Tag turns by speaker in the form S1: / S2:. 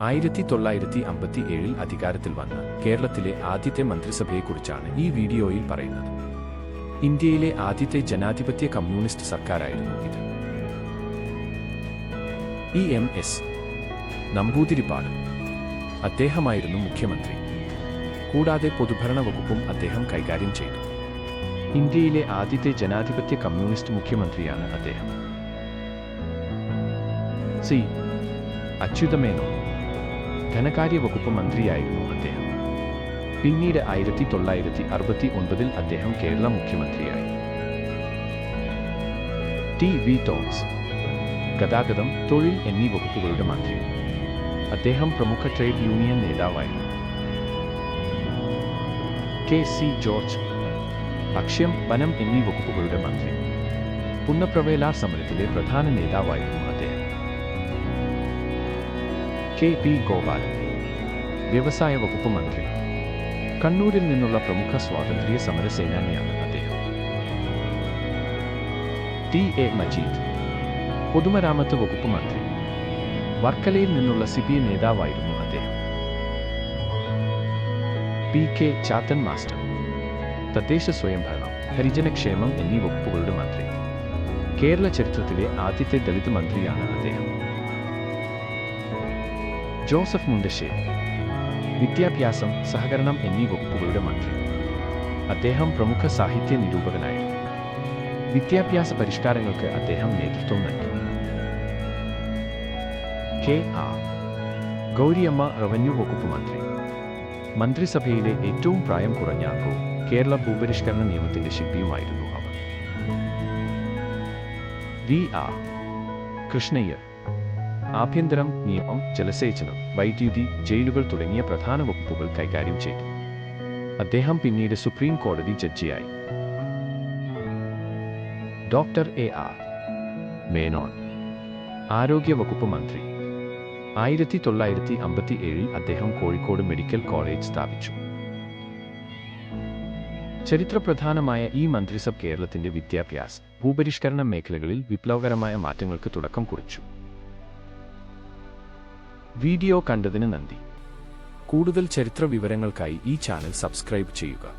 S1: 1957 അധികാരത്തിൽ വന്ന കേരളത്തിലെ ആദ്യത്തെ മന്ത്രിസഭയെക്കുറിച്ചാണ് ഈ വീഡിയോയിൽ പറയുന്നത്. ഇന്ത്യയിലെ ആദ്യത്തെ ജനാധിപത്യ കമ്മ്യൂണിസ്റ്റ് സർക്കാരായിരുന്നു ഇത്. EMS നമ്പൂതിരിപ്പാട് അദ്ദേഹമായിരുന്നു മുഖ്യമന്ത്രി. കൂടാതെ പൊതുഭരണ വകുപ്പും അദ്ദേഹം കൈകാര്യം ചെയ്തു. ഇന്ത്യയിലെ ആദ്യത്തെ ജനാധിപത്യ കമ്മ്യൂണിസ്റ്റ് മുഖ്യമന്ത്രിയാണ് അദ്ദേഹം. C. അച്യുതമേനോൻ ധനകാര്യ വകുപ്പ് മന്ത്രിയായിരുന്നു അദ്ദേഹം. പിന്നീട് 1969 അദ്ദേഹം കേരള മുഖ്യമന്ത്രിയായി. TV തോമസ് ഗതാഗതം, തൊഴിൽ എന്നീ വകുപ്പുകളുടെ മന്ത്രി. അദ്ദേഹം പ്രമുഖ ട്രേഡ് യൂണിയൻ നേതാവായിരുന്നു. KC ജോർജ് ഭക്ഷ്യം, വനം എന്നീ വകുപ്പുകളുടെ മന്ത്രി. പുന്നപ്രവേലാർ സമരത്തിലെ പ്രധാന നേതാവായിരുന്നു അദ്ദേഹം. KP ഗോപാലൻ വ്യവസായ വകുപ്പ് മന്ത്രി. കണ്ണൂരിൽ നിന്നുള്ള പ്രമുഖ സ്വാതന്ത്ര്യ സമര സേനാനിയാണ് അദ്ദേഹം. TA മജീദ് പൊതുമരാമത്ത് വകുപ്പ് മന്ത്രി. വർക്കലയിൽ നിന്നുള്ള CPI നേതാവായിരുന്നു അദ്ദേഹം. PK ചാത്തൻ മാസ്റ്റർ തദ്ദേശ സ്വയംഭരണം, ഹരിജനക്ഷേമം എന്നീ വകുപ്പുകളുടെ മന്ത്രി. കേരള ചരിത്രത്തിലെ ആദ്യത്തെ ദളിത് മന്ത്രിയാണ് അദ്ദേഹം. ജോസഫ് മുണ്ടശ്ശേരി വിദ്യാഭ്യാസം, സഹകരണം എന്നീ വകുപ്പുകളുടെ മന്ത്രി. അദ്ദേഹം പ്രമുഖ സാഹിത്യ നിരൂപകനായിരുന്നു. വിദ്യാഭ്യാസ പരിഷ്കാരങ്ങൾക്ക് അദ്ദേഹം നേതൃത്വം നൽകി. KR ഗൗരിയമ്മ റവന്യൂ വകുപ്പ് മന്ത്രി. മന്ത്രിസഭയിലെ ഏറ്റവും പ്രായം കുറഞ്ഞ അംഗവും കേരള ഭൂപരിഷ്കരണ നിയമത്തിന്റെ ശില്പിയുമായിരുന്നു അവർ. VR കൃഷ്ണയ്യർ ആഭ്യന്തരം, നിയമം, ജലസേചനം, വൈദ്യുതി, ജയിലുകൾ തുടങ്ങിയ പ്രധാന വകുപ്പുകൾ കൈകാര്യം ചെയ്തു. അദ്ദേഹം പിന്നീട് സുപ്രീം കോടതി ജഡ്ജിയായി. ഡോക്ടർ AR മേനോൻ ആരോഗ്യ വകുപ്പ് മന്ത്രി. 1957 അദ്ദേഹം കോഴിക്കോട് മെഡിക്കൽ കോളേജ് സ്ഥാപിച്ചു. ചരിത്രപ്രധാനമായ ഈ മന്ത്രിസഭ കേരളത്തിന്റെ വിദ്യാഭ്യാസ, ഭൂപരിഷ്കരണ മേഖലകളിൽ വിപ്ലവകരമായ മാറ്റങ്ങൾക്ക് തുടക്കം കുറിച്ചു. വീഡിയോ കണ്ടതിന് നന്ദി. കൂടുതൽ ചരിത്ര വിവരങ്ങൾക്കായി ഈ ചാനൽ സബ്സ്ക്രൈബ് ചെയ്യുക.